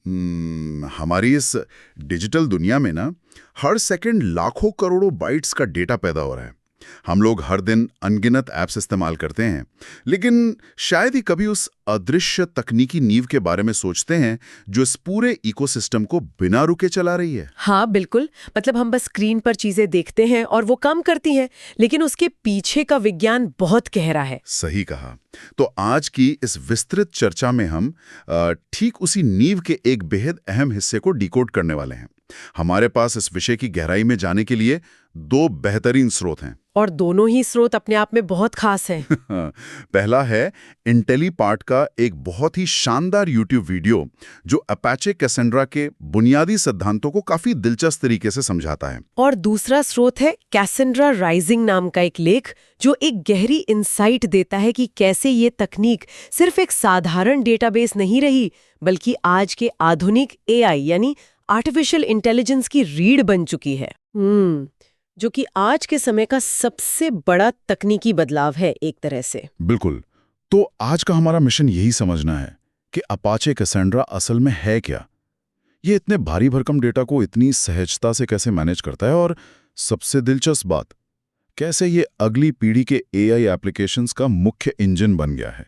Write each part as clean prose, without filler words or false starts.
हमारी इस डिजिटल दुनिया में ना हर सेकंड लाखों करोड़ों बाइट्स का डेटा पैदा हो रहा है। हम लोग हर दिन अनगिनत ऐप्स इस्तेमाल करते हैं, लेकिन शायद ही कभी उस अदृश्य तकनीकी नींव के बारे में सोचते हैं जो इस पूरे इकोसिस्टम को बिना रुके चला रही है। हाँ बिल्कुल, मतलब हम बस स्क्रीन पर चीजें देखते हैं और वो काम करती हैं, लेकिन उसके पीछे का विज्ञान बहुत गहरा है। सही कहा। तो आज की इस विस्तृत चर्चा में हम ठीक उसी नींव के एक बेहद अहम हिस्से को डिकोड करने वाले हैं। हमारे पास इस विषय की गहराई में जाने के लिए दो बेहतरीन स्रोत हैं। और दोनों ही स्रोत अपने आप में बहुत खास हैं। पहला है इंटेलीपार्ट का एक बहुत ही शानदार यूट्यूब वीडियो जो अपाचे कैसेंड्रा के बुनियादी सिद्धांतों को काफी दिलचस्प तरीके से समझाता है। और दूसरा स्रोत है कैसेंड्रा राइजिंग नाम का एक लेख जो एक गहरी इंसाइट देता है कि कैसे ये तकनीक सिर्फ एक साधारण डेटाबेस नहीं रही, बल्कि आज के आधुनिक एआई यानी आर्टिफिशियल इंटेलिजेंस की रीढ़ बन चुकी है। जो कि आज के समय का सबसे बड़ा तकनीकी बदलाव है एक तरह से। बिल्कुल। तो आज का हमारा मिशन यही समझना है कि अपाचे कैसेंड्रा असल में है क्या, ये इतने भारी भरकम डेटा को इतनी सहजता से कैसे मैनेज करता है, और सबसे दिलचस्प बात, कैसे ये अगली पीढ़ी के एआई एप्लीकेशंस का मुख्य इंजन बन गया है।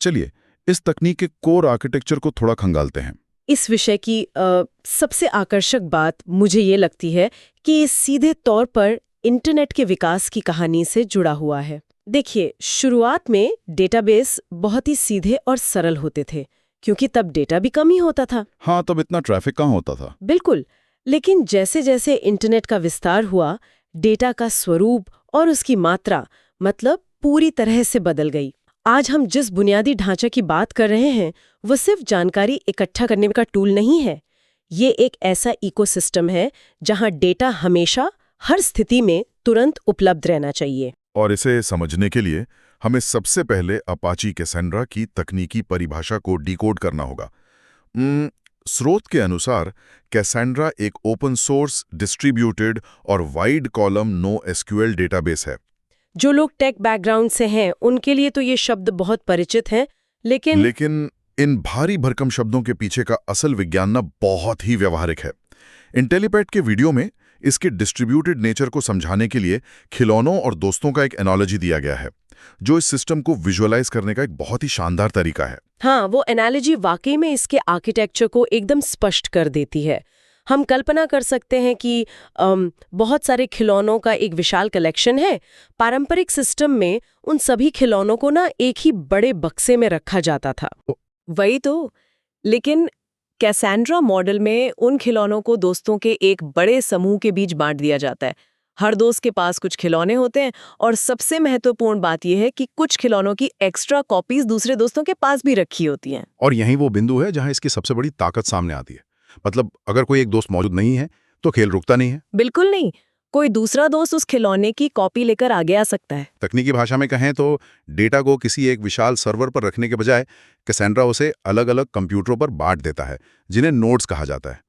चलिए इस तकनीक के कोर आर्किटेक्चर को थोड़ा खंगालते हैं। इस विषय की सबसे आकर्षक बात मुझे ये लगती है कि ये सीधे तौर पर इंटरनेट के विकास की कहानी से जुड़ा हुआ है। देखिए, शुरुआत में डेटाबेस बहुत ही सीधे और सरल होते थे, क्योंकि तब डेटा भी कम ही होता था। हाँ, तब इतना ट्रैफिक कहाँ होता था। बिल्कुल। लेकिन जैसे जैसे इंटरनेट का विस्तार हुआ, डेटा का स्वरूप और उसकी मात्रा मतलब पूरी तरह से बदल गई। आज हम जिस बुनियादी ढांचे की बात कर रहे हैं वो सिर्फ जानकारी इकट्ठा करने का टूल नहीं है। ये एक ऐसा इकोसिस्टम है जहां डेटा हमेशा हर स्थिति में तुरंत उपलब्ध रहना चाहिए। और इसे समझने के लिए हमें सबसे पहले अपाची कैसेंड्रा की तकनीकी परिभाषा को डिकोड करना होगा। स्रोत के अनुसार कैसेंड्रा एक ओपन सोर्स, डिस्ट्रीब्यूटेड और wide column no SQL database है। जो लोग टेक बैकग्राउंड से हैं उनके लिए तो ये शब्द बहुत परिचित हैं, लेकिन इन भारी भरकम शब्दों के पीछे का असल विज्ञान ना बहुत ही व्यवहारिक है। इंटेलीपैट के वीडियो में इसके डिस्ट्रीब्यूटेड नेचर को समझाने के लिए खिलौनों और दोस्तों का एक एनालॉजी दिया गया है, जो इस सिस्टम को विजुअलाइज करने का एक बहुत ही शानदार तरीका है। हाँ, वो एनालॉजी वाकई में इसके आर्किटेक्चर को एकदम स्पष्ट कर देती है। हम कल्पना कर सकते हैं कि बहुत सारे खिलौनों का एक विशाल कलेक्शन है। पारंपरिक सिस्टम में उन सभी खिलौनों को ना एक ही बड़े बक्से में रखा जाता था। वही तो। लेकिन कैसेंड्रा मॉडल में उन खिलौनों को दोस्तों के एक बड़े समूह के बीच बांट दिया जाता है। हर दोस्त के पास कुछ खिलौने होते हैं, और सबसे महत्वपूर्ण बात यह है कि कुछ खिलौनों की एक्स्ट्रा कॉपीज दूसरे दोस्तों के पास भी रखी होती हैं। और यही वो बिंदु है जहां इसकी सबसे बड़ी ताकत सामने आती है। मतलब अगर कोई एक दोस्त मौजूद नहीं है तो खेल रुकता नहीं है। बिल्कुल नहीं, कोई दूसरा दोस्त उस खिलौने की कॉपी लेकर आगे आ सकता है। तकनीकी भाषा में कहें तो डेटा को किसी एक विशाल सर्वर पर रखने के बजाय कैसेंड्रा उसे अलग अलग कंप्यूटरों पर बांट देता है, जिन्हें नोड्स कहा जाता है।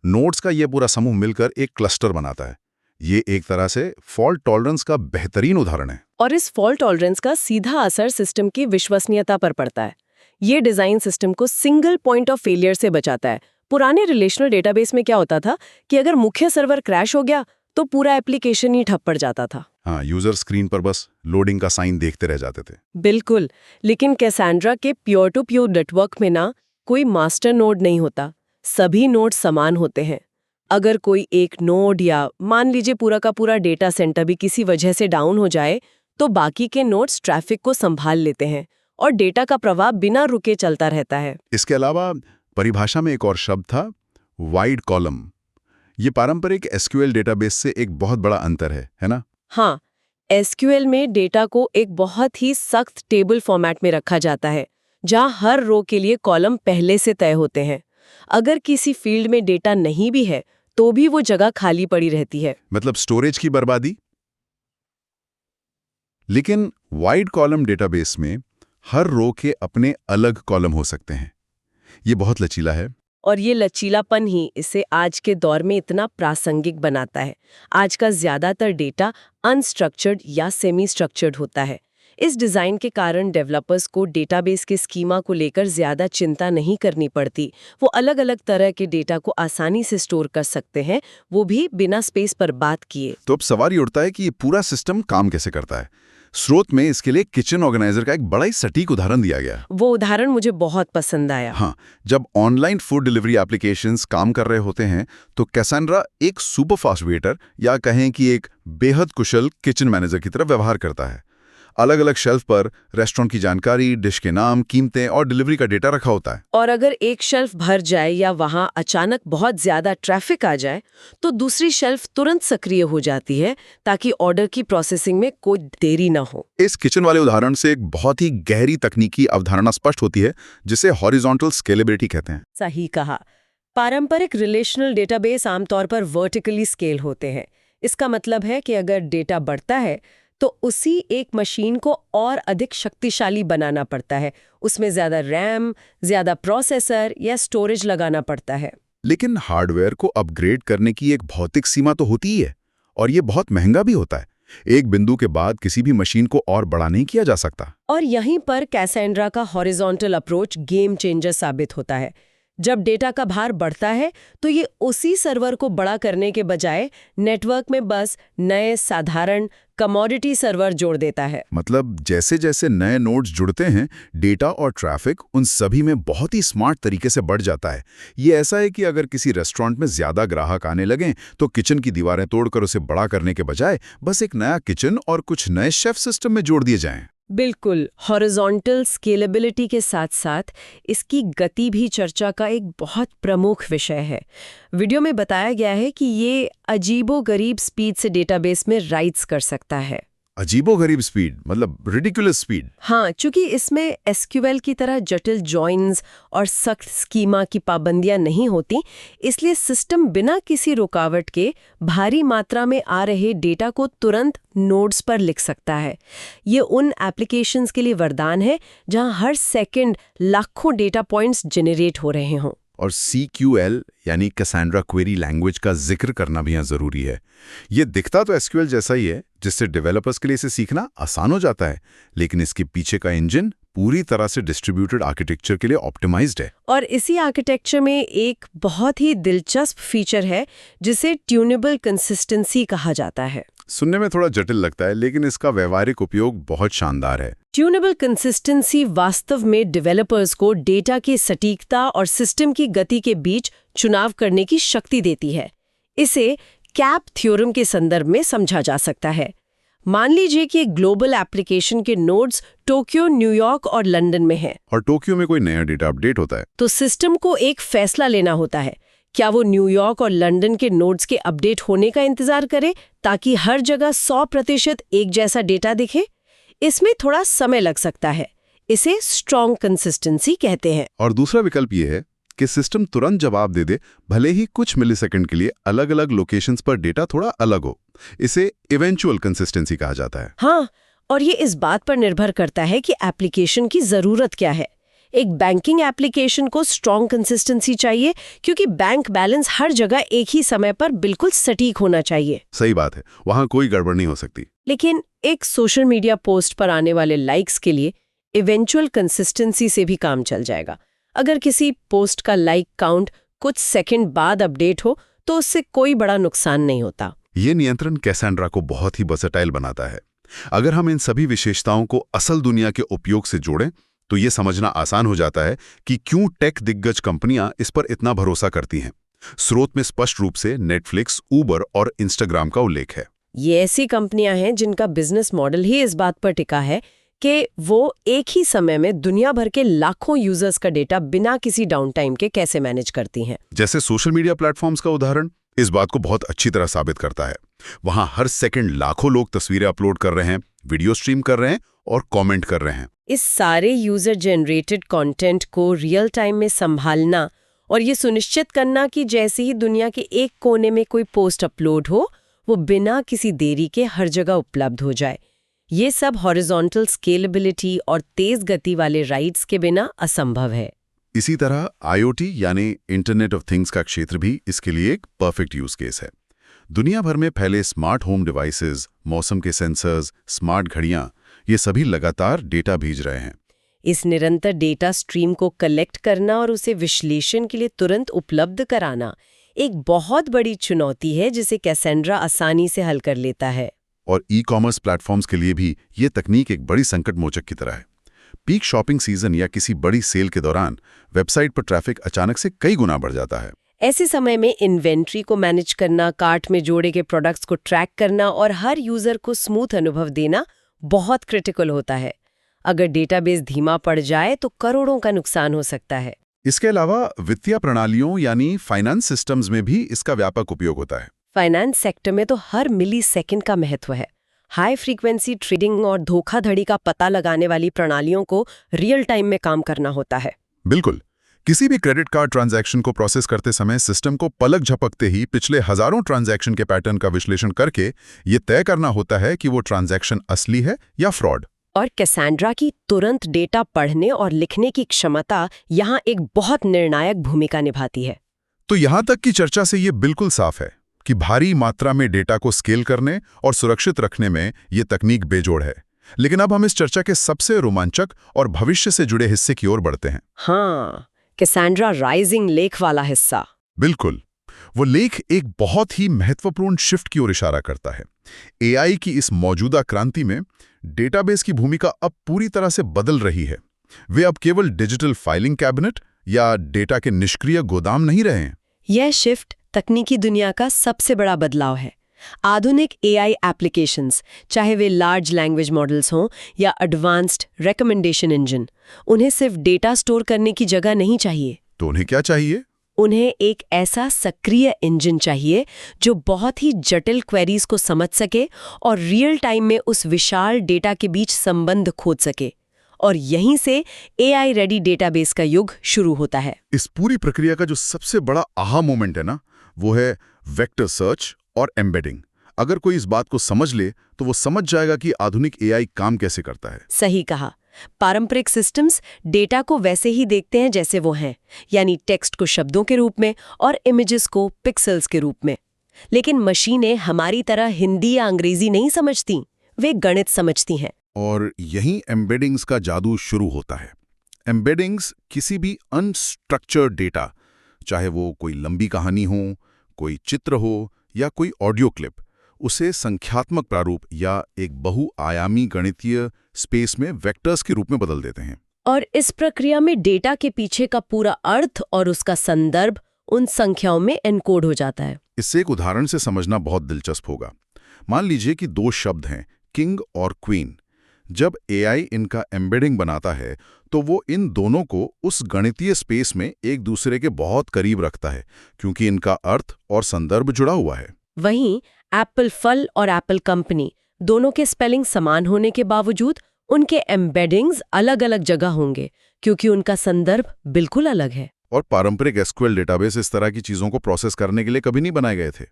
नोड्स का ये पूरा समूह मिलकर एक क्लस्टर बनाता है। ये एक तरह से फॉल्ट टॉलरेंस का बेहतरीन उदाहरण है। और इस फॉल्ट टॉलरेंस का सीधा असर सिस्टम की विश्वसनीयता पर पड़ता है। ये डिजाइन सिस्टम को सिंगल पॉइंट ऑफ फेलियर से बचाता है। पुराने रिलेशनल डेटाबेस में क्या होता था कि अगर मुख्य सर्वर क्रैश हो गया तो पूरा एप्लीकेशन ही ठप पड़ जाता था। हाँ, यूजर स्क्रीन पर बस लोडिंग का साइन देखते रह जाते थे। बिल्कुल। लेकिन कैसेंड्रा के प्योर टू प्योर नेटवर्क में ना कोई मास्टर नोड नहीं होता। सभी नोड समान होते हैं। अगर कोई एक नोड या मान लीजिए पूरा का पूरा डेटा सेंटर भी किसी वजह से डाउन हो जाए तो बाकी के नोड्स ट्रैफिक को संभाल लेते हैं और डेटा का प्रवाह बिना रुके चलता रहता है। इसके अलावा परिभाषा में एक और शब्द था, वाइड कॉलम। ये पारंपरिक एसक्यूएल डेटाबेस से एक बहुत बड़ा अंतर है ना? हाँ, एसक्यूएल में डेटा को एक बहुत ही सख्त टेबल फॉर्मेट में रखा जाता है, जहां हर रो के लिए कॉलम पहले से तय होते हैं। अगर किसी फील्ड में डेटा नहीं भी है तो भी वो जगह खाली पड़ी रहती है। मतलब स्टोरेज की बर्बादी। लेकिन वाइड कॉलम डेटाबेस में हर रो के अपने अलग कॉलम हो सकते हैं। ये बहुत लचीला है। और ये लचीलापन ही इसे आज के दौर में इतना प्रासंगिक बनाता है। आज का ज्यादातर डेटा अनस्ट्रक्चर्ड या सेमी स्ट्रक्चर्ड होता है। इस डिज़ाइन के कारण डेवलपर्स को डेटाबेस के स्कीमा को लेकर ज़्यादा चिंता नहीं करनी पड़ती। वो अलग-अलग तरह के डेटा को आसानी से स्टोर कर सकते हैं, वो भी बिना स्पेस पर बात किए। तो अब सवाल ये उठता है कि ये पूरा सिस्टम काम कैसे करता है। स्रोत में इसके लिए किचन ऑर्गेनाइजर का एक बड़ा ही सटीक उदाहरण दिया गया। वो उदाहरण मुझे बहुत पसंद आया। हाँ, जब ऑनलाइन फूड डिलीवरी एप्लीकेशंस काम कर रहे होते हैं तो कैसेंड्रा एक सुपरफास्ट वेटर या कहें कि एक बेहद कुशल किचन मैनेजर की तरह व्यवहार करता है। अलग अलग शेल्फ पर रेस्टोरेंट की जानकारी, डिश के नाम, कीमतें और डिलीवरी का डेटा रखा होता है। और अगर एक शेल्फ भर जाए या वहां अचानक बहुत ज्यादा ट्रैफिक आ जाए तो दूसरी शेल्फ तुरंत सक्रिय हो जाती है ताकि ऑर्डर की प्रोसेसिंग में कोई देरी ना हो। इस किचन वाले उदाहरण से एक बहुत ही गहरी तकनीकी अवधारणा स्पष्ट होती है जिसे हॉरिजॉन्टल स्केलेबिलिटी कहते हैं। सही कहा। पारंपरिक रिलेशनल डेटाबेस आमतौर पर वर्टिकली स्केल होते हैं। इसका मतलब है कि अगर डेटा बढ़ता है तो उसी एक मशीन को और अधिक शक्तिशाली बनाना पड़ता है। उसमें ज्यादा रैम, ज्यादा प्रोसेसर या स्टोरेज लगाना पड़ता है। लेकिन हार्डवेयर को अपग्रेड करने की एक भौतिक सीमा तो होती ही है और ये बहुत महंगा भी होता है। एक बिंदु के बाद किसी भी मशीन को और बड़ा नहीं किया जा सकता। और यहीं पर कैसेंड्रा का हॉरिजॉन्टल अप्रोच गेम चेंजर साबित होता है। जब डेटा का भार बढ़ता है तो ये उसी सर्वर को बड़ा करने के बजाय नेटवर्क में बस नए साधारण कमोडिटी सर्वर जोड़ देता है। मतलब जैसे जैसे नए नोड्स जुड़ते हैं, डेटा और ट्रैफिक उन सभी में बहुत ही स्मार्ट तरीके से बढ़ जाता है। ये ऐसा है कि अगर किसी रेस्टोरेंट में ज्यादा ग्राहक आने लगें तो किचन की दीवारें तोड़कर उसे बड़ा करने के बजाय बस एक नया किचन और कुछ नए शेफ सिस्टम में जोड़ दिए जाएं। बिल्कुल। हॉरिजॉन्टल स्केलेबिलिटी के साथ साथ इसकी गति भी चर्चा का एक बहुत प्रमुख विषय है। वीडियो में बताया गया है कि ये अजीबोगरीब स्पीड से डेटाबेस में राइट्स कर सकता है। अजीबोगरीब स्पीड मतलब रिडिकुलस स्पीड। हाँ, चूंकि इसमें एसक्यूएल की तरह जटिल जॉइन्स और सख्त स्कीमा की पाबंदियां नहीं होती, इसलिए सिस्टम बिना किसी रुकावट के भारी मात्रा में आ रहे डेटा को तुरंत नोड्स पर लिख सकता है। ये उन एप्लीकेशंस के लिए वरदान है जहां हर सेकंड लाखों डेटा पॉइंट्स जनरेट हो रहे हों। और CQL यानी कैसेंड्रा क्वेरी लैंग्वेज का जिक्र करना भी यहाँ जरूरी है। ये दिखता तो SQL जैसा ही है, जिससे डेवलपर्स के लिए इसे सीखना आसान हो जाता है, लेकिन इसके पीछे का इंजन पूरी तरह से डिस्ट्रीब्यूटेड आर्किटेक्चर के लिए ऑप्टिमाइज्ड है। और इसी आर्किटेक्चर में एक बहुत ही दिलचस्प फीचर है जिसे ट्यूनेबल कंसिस्टेंसी कहा जाता है। सुनने में थोड़ा जटिल लगता है, लेकिन इसका व्यावहारिक उपयोग बहुत शानदार है। ट्यूनेबल कंसिस्टेंसी वास्तव में डेवलपर्स को डेटा की सटीकता और सिस्टम की गति के बीच चुनाव करने की शक्ति देती है। इसे कैप थ्योरम के संदर्भ में समझा जा सकता है। मान लीजिए कि एक ग्लोबल एप्लीकेशन के नोड्स टोक्यो, न्यूयॉर्क और लंदन में हैं। और टोक्यो में कोई नया डेटा अपडेट होता है तो सिस्टम को एक फैसला लेना होता है। क्या वो न्यूयॉर्क और लंदन के नोड्स के अपडेट होने का इंतजार करे ताकि हर जगह 100% एक जैसा डेटा दिखे? इसमें थोड़ा समय लग सकता है। इसे स्ट्रॉन्ग कंसिस्टेंसी कहते हैं। और दूसरा विकल्प ये है कि सिस्टम तुरंत जवाब दे दे, भले ही कुछ मिलीसेकंड के लिए अलग अलग लोकेशंस पर डेटा थोड़ा अलग हो। इसे इवेंचुअल कंसिस्टेंसी कहा जाता है। हाँ, और ये इस बात पर निर्भर करता है कि एप्लीकेशन की जरूरत क्या है। एक बैंकिंग एप्लीकेशन को स्ट्रॉन्ग कंसिस्टेंसी चाहिए क्योंकि बैंक बैलेंस हर जगह एक ही समय पर बिल्कुल सटीक होना चाहिए। सही बात है, वहां कोई गड़बड़ नहीं हो सकती। लेकिन एक सोशल मीडिया पोस्ट पर आने वाले लाइक्स के लिए इवेंचुअल कंसिस्टेंसी से भी काम चल जाएगा। अगर किसी पोस्ट का लाइक काउंट कुछ सेकंड बाद अपडेट हो तो उससे कोई बड़ा नुकसान नहीं होता। ये नियंत्रण कैसेंड्रा को बहुत ही वर्सेटाइल बनाता है। अगर हम इन सभी विशेषताओं को असल दुनिया के उपयोग से जोड़ें तो ये समझना आसान हो जाता है कि क्यों टेक दिग्गज कंपनियां इस पर इतना भरोसा करती हैं। स्रोत में स्पष्ट रूप से नेटफ्लिक्स, उबर और इंस्टाग्राम का उल्लेख है। ये ऐसी कंपनियां हैं जिनका बिजनेस मॉडल ही इस बात पर टिका है कि वो एक ही समय में दुनिया भर के लाखों यूजर्स का डेटा बिना किसी डाउन टाइम के कैसे मैनेज करती हैं। जैसे सोशल मीडिया प्लेटफॉर्म्स का उदाहरण इस बात को बहुत अच्छी तरह साबित करता है। वहां हर सेकंड लाखों लोग तस्वीरें अपलोड कर रहे हैं, वीडियो स्ट्रीम कर रहे हैं और कमेंट कर रहे हैं। इस सारे यूजर जनरेटेड कंटेंट को रियल टाइम में संभालना और ये सुनिश्चित करना कि जैसे ही दुनिया के एक कोने में कोई पोस्ट अपलोड हो वो बिना किसी देरी के हर जगह उपलब्ध हो जाए, ये सब हॉरिजॉन्टल स्केलेबिलिटी और तेज गति वाले राइट्स के बिना असंभव है। इसी तरह IoT यानी इंटरनेट ऑफ थिंग्स का क्षेत्र भी इसके लिए एक परफेक्ट यूज केस है। दुनिया भर में फैले स्मार्ट होम डिवाइसेस, मौसम के सेंसर्स, स्मार्ट घड़ियां ये सभी लगातार डेटा भेज रहे हैं। इस निरंतर डेटा स्ट्रीम को कलेक्ट करना और उसे विश्लेषण के लिए तुरंत उपलब्ध कराना एक बहुत बड़ी चुनौती है जिसे कैसेंड्रा आसानी से हल कर लेता है। और ई-कॉमर्स प्लेटफॉर्म्स के लिए भी ये तकनीक एक बड़ी संकट मोचक की तरह है। पीक शॉपिंग सीजन या किसी बड़ी सेल के दौरान वेबसाइट पर ट्रैफिक अचानक से कई गुना बढ़ जाता है। ऐसे समय में इन्वेंट्री को मैनेज करना, कार्ट में जोड़े के प्रोडक्ट्स को ट्रैक करना और हर यूजर को स्मूथ अनुभव देना बहुत क्रिटिकल होता है। अगर डेटाबेस धीमा पड़ जाए तो करोड़ों का नुकसान हो सकता है। इसके अलावा वित्तीय प्रणालियों यानी फाइनेंस सिस्टम्स में भी इसका व्यापक उपयोग होता है। फाइनेंस सेक्टर में तो हर मिली सेकेंड का महत्व है। हाई फ्रीक्वेंसी ट्रेडिंग और धोखाधड़ी का पता लगाने वाली प्रणालियों को रियल टाइम में काम करना होता है। बिल्कुल। किसी भी क्रेडिट कार्ड ट्रांजैक्शन को प्रोसेस करते समय सिस्टम को पलक झपकते ही पिछले हजारों ट्रांजैक्शन के पैटर्न का विश्लेषण करके ये तय करना होता है कि वो ट्रांजैक्शन असली है या फ्रॉड। और कैसेंड्रा की तुरंत डेटा पढ़ने और लिखने की क्षमता यहाँ एक बहुत निर्णायक भूमिका निभाती है। तो यहाँ तक की चर्चा से ये बिल्कुल साफ है कि भारी मात्रा में डेटा को स्केल करने और सुरक्षित रखने में ये तकनीक बेजोड़ है। लेकिन अब हम इस चर्चा के सबसे रोमांचक और भविष्य से जुड़े हिस्से की ओर बढ़ते हैं। हाँ, कैसेंड्रा राइजिंग लेख वाला हिस्सा। बिल्कुल। वो लेख एक बहुत ही महत्वपूर्ण शिफ्ट की ओर इशारा करता है। एआई की इस मौजूदा क्रांति में डेटाबेस की भूमिका अब पूरी तरह से बदल रही है। वे अब केवल डिजिटल फाइलिंग कैबिनेट या डेटा के निष्क्रिय गोदाम नहीं रहे हैं। यह शिफ्ट तकनीकी दुनिया का सबसे बड़ा बदलाव है। आधुनिक एआई एप्लीकेशंस, चाहे वे लार्ज लैंग्वेज मॉडल्स हों या एडवांस्ड रिकमेंडेशन इंजन, उन्हें सिर्फ डेटा स्टोर करने की जगह नहीं चाहिए। तो उन्हें क्या चाहिए? उन्हें एक ऐसा सक्रिय इंजन चाहिए जो बहुत ही जटिल क्वेरीज को समझ सके और रियल टाइम में उस विशाल डेटा के बीच संबंध खोज सके। और यहीं से एआई रेडी डेटाबेस का युग शुरू होता है। इस पूरी प्रक्रिया का जो सबसे बड़ा आहा मोमेंट है ना, वो है वेक्टर सर्च और एम्बेडिंग। अगर कोई इस बात को समझ ले तो वो समझ जाएगा कि आधुनिक एआई काम कैसे करता है। सही कहा। पारंपरिक सिस्टम्स डेटा को वैसे ही देखते हैं जैसे वो हैं, यानी टेक्स्ट को शब्दों के रूप में और इमेजेस को पिक्सेल्स के रूप में। लेकिन मशीनें हमारी तरह हिंदी या अंग्रेजी नहीं समझती, वे गणित समझती हैं। और यहीं एम्बेडिंग्स का जादू शुरू होता है। एम्बेडिंग्स किसी भी अनस्ट्रक्चर्ड डेटा, चाहे वो कोई लंबी कहानी हो, कोई चित्र हो या कोई ऑडियो क्लिप, उसे संख्यात्मक प्रारूप या एक बहुआयामी गणितीय स्पेस में वेक्टर्स के रूप में बदल देते हैं। और इस प्रक्रिया में डेटा के पीछे का पूरा अर्थ और उसका संदर्भ उन संख्याओं में एनकोड हो जाता है। इससे एक उदाहरण से समझना बहुत दिलचस्प होगा। मान लीजिए कि दो शब्द हैं, किंग और क्वीन। जब एआई इनका एम्बेडिंग बनाता है तो वो इन दोनों को उस गणितीय स्पेस में एक दूसरे के बहुत करीब रखता है, क्योंकि इनका अर्थ और संदर्भ जुड़ा हुआ है। वहीं एप्पल फल और एप्पल कंपनी दोनों के स्पेलिंग समान होने के बावजूद उनके एम्बेडिंग्स अलग-अलग जगह होंगे, क्योंकि उनका संदर्भ बिल्कुल अलग है। और पारंपरिक एसक्यूएल डेटाबेस इस तरह की चीजों को प्रोसेस करने के लिए कभी नहीं बनाए गए थे।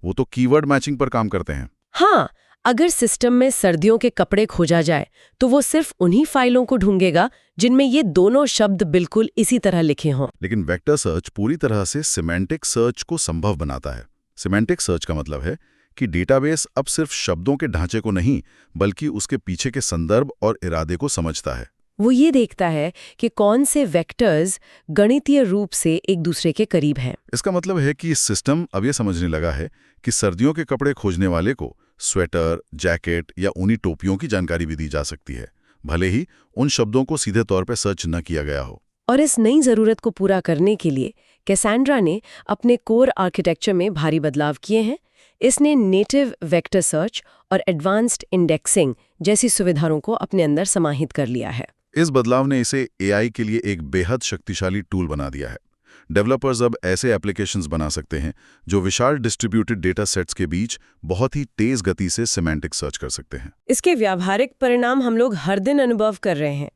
वो तो कीवर्ड मैचिंग पर काम करते हैं। हाँ, अगर सिस्टम में सर्दियों के कपड़े खोजा जाए तो वो सिर्फ उन्हीं फाइलों को ढूंढेगा जिनमें ये दोनों शब्द बिल्कुल इसी तरह लिखे हों। लेकिन वेक्टर सर्च पूरी तरह से सिमेंटिक सर्च को संभव बनाता है। सिमेंटिक सर्च का मतलब है कि डेटाबेस अब सिर्फ शब्दों के ढांचे को नहीं, बल्कि उसके पीछे के संदर्भ और इरादे को समझता है। वो ये देखता है कि कौन से वेक्टर्स गणितीय रूप से एक दूसरे के करीब हैं। इसका मतलब है कि सिस्टम अब ये समझने लगा है कि सर्दियों के कपड़े खोजने वाले को स्वेटर, जैकेट या ऊनी टोपियों की जानकारी भी दी जा सकती है, भले ही उन शब्दों को सीधे तौर पर सर्च न किया गया हो। और इस नई जरूरत को पूरा करने के लिए कैसेंड्रा ने अपने कोर आर्किटेक्चर में भारी बदलाव किए हैं। इसने नेटिव वेक्टर सर्च और एडवांस्ड इंडेक्सिंग जैसी सुविधाओं को अपने अंदर समाहित कर लिया है। इस बदलाव ने इसे एआई के लिए एक बेहद शक्तिशाली टूल बना दिया है। डेवलपर्स अब ऐसे एप्लीकेशंस बना सकते हैं जो विशाल डिस्ट्रीब्यूटेड डेटा सेट्स के बीच बहुत ही तेज गति से सिमेंटिक सर्च कर सकते हैं। इसके व्यावहारिक परिणाम हम लोग हर दिन अनुभव कर रहे हैं।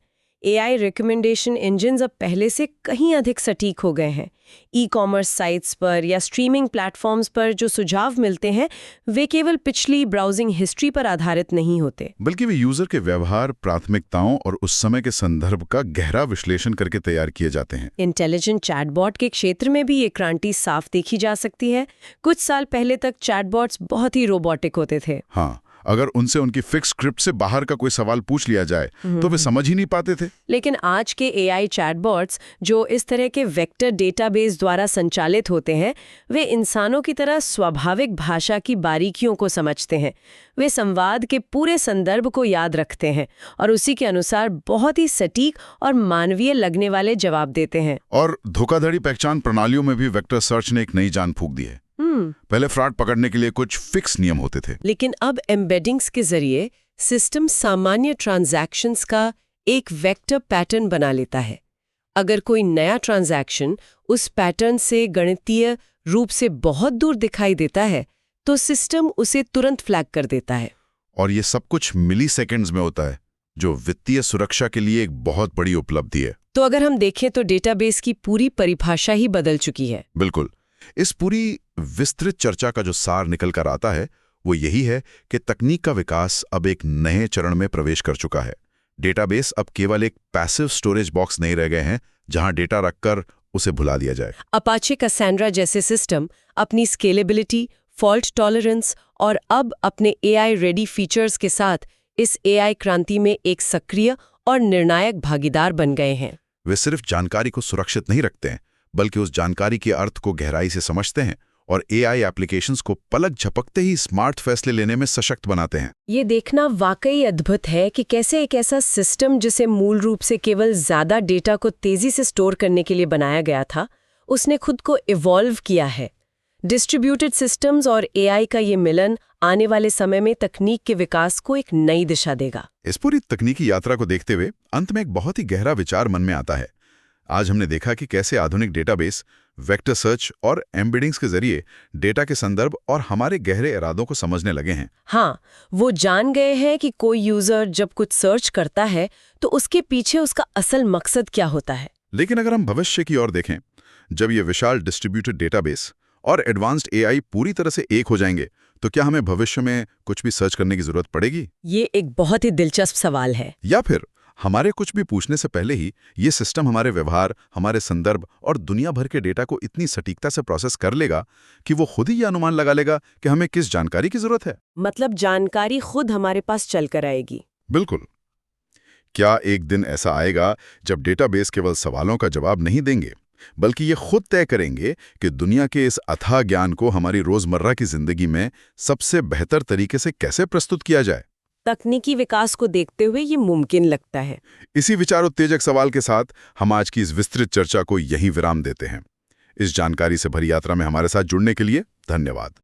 एआई रिकमेंडेशन इंजन्स अब पहले से कहीं अधिक सटीक हो गए हैं। ई-कॉमर्स साइट्स पर या स्ट्रीमिंग प्लेटफॉर्म्स पर जो सुझाव मिलते हैं वे केवल पिछली ब्राउजिंग हिस्ट्री पर आधारित नहीं होते, बल्कि वे यूजर के व्यवहार, प्राथमिकताओं और उस समय के संदर्भ का गहरा विश्लेषण करके तैयार किए जाते हैं। इंटेलिजेंट चैटबॉट के क्षेत्र में भी ये क्रांति साफ देखी जा सकती है। कुछ साल पहले तक चैटबॉट्स बहुत ही रोबोटिक होते थे। हाँ, अगर उनसे उनकी फिक्स स्क्रिप्ट से बाहर का कोई सवाल पूछ लिया जाए तो वे समझ ही नहीं पाते थे। लेकिन आज के एआई चैटबॉट्स जो इस तरह के वेक्टर डेटाबेस द्वारा संचालित होते हैं, वे इंसानों की तरह स्वाभाविक भाषा की बारीकियों को समझते हैं। वे संवाद के पूरे संदर्भ को याद रखते हैं और उसी के अनुसार बहुत ही सटीक और मानवीय लगने वाले जवाब देते हैं। और धोखाधड़ी पहचान प्रणालियों में भी वेक्टर सर्च ने एक नई जान फूंक दी है। पहले फ्रॉड पकड़ने के लिए कुछ फिक्स नियम होते थे, लेकिन अब एम्बेडिंग्स के जरिए सिस्टम सामान्य ट्रांजैक्शंस का एक वेक्टर पैटर्न बना लेता है। अगर कोई नया ट्रांजैक्शन उस पैटर्न से गणितीय रूप से बहुत दूर दिखाई देता है तो सिस्टम उसे तुरंत फ्लैग कर देता है। और ये सब कुछ मिली सेकेंड्स में होता है, जो वित्तीय सुरक्षा के लिए एक बहुत बड़ी उपलब्धि है। तो अगर हम देखें तो डेटाबेस की पूरी परिभाषा ही बदल चुकी है। बिल्कुल। इस पूरी विस्तृत चर्चा का जो सार निकल कर आता है वो यही है कि तकनीक का विकास अब एक नए चरण में प्रवेश कर चुका है। डेटाबेस अब केवल एक पैसिव स्टोरेज बॉक्स नहीं रह गए हैं जहां डेटा रखकर उसे भुला दिया जाए। अपाचे कैसेंड्रा जैसे सिस्टम अपनी स्केलेबिलिटी, फॉल्ट टॉलरेंस और अब अपने एआई रेडी फीचर्स के साथ इस एआई क्रांति में एक सक्रिय और निर्णायक भागीदार बन गए हैं। वे सिर्फ जानकारी को सुरक्षित नहीं रखते हैं, बल्कि उस जानकारी के अर्थ को गहराई से समझते हैं और एआई एप्लीकेशंस को पलक झपकते ही स्मार्ट फैसले लेने में सशक्त बनाते हैं। ये देखना वाकई अद्भुत है कि कैसे एक ऐसा सिस्टम जिसे मूल रूप से केवल ज्यादा डेटा को तेजी से स्टोर करने के लिए बनाया गया था, उसने खुद को इवॉल्व किया है। डिस्ट्रीब्यूटेड सिस्टम्स और एआई का ये मिलन आने वाले समय में तकनीक के विकास को एक नई दिशा देगा। इस पूरी तकनीकी यात्रा को देखते हुए अंत में एक बहुत ही गहरा विचार मन में आता है। आज हमने देखा कि कैसे आधुनिक डेटाबेस, वेक्टर सर्च और एम्बेडिंग्स के जरिए डेटा के संदर्भ और हमारे गहरे इरादों को समझने लगे हैं। हाँ, वो जान गए हैं कि कोई यूजर जब कुछ सर्च करता है तो उसके पीछे उसका असल मकसद क्या होता है। लेकिन अगर हम भविष्य की ओर देखें, जब ये विशाल डिस्ट्रीब्यूटेड डेटाबेस और एडवांस्ड एआई पूरी तरह से एक हो जाएंगे, तो क्या हमें भविष्य में कुछ भी सर्च करने की जरूरत पड़ेगी? ये एक बहुत ही दिलचस्प सवाल है। या फिर हमारे कुछ भी पूछने से पहले ही ये सिस्टम हमारे व्यवहार, हमारे संदर्भ और दुनिया भर के डेटा को इतनी सटीकता से प्रोसेस कर लेगा कि वो खुद ही ये अनुमान लगा लेगा कि हमें किस जानकारी की जरूरत है? मतलब जानकारी खुद हमारे पास चलकर आएगी। बिल्कुल। क्या एक दिन ऐसा आएगा जब डेटाबेस केवल सवालों का जवाब नहीं देंगे, बल्कि ये खुद तय करेंगे कि दुनिया के इस अथाह ज्ञान को हमारी रोजमर्रा की जिंदगी में सबसे बेहतर तरीके से कैसे प्रस्तुत किया जाए? तकनीकी विकास को देखते हुए ये मुमकिन लगता है। इसी विचारोत्तेजक सवाल के साथ हम आज की इस विस्तृत चर्चा को यहीं विराम देते हैं। इस जानकारी से भरी यात्रा में हमारे साथ जुड़ने के लिए धन्यवाद।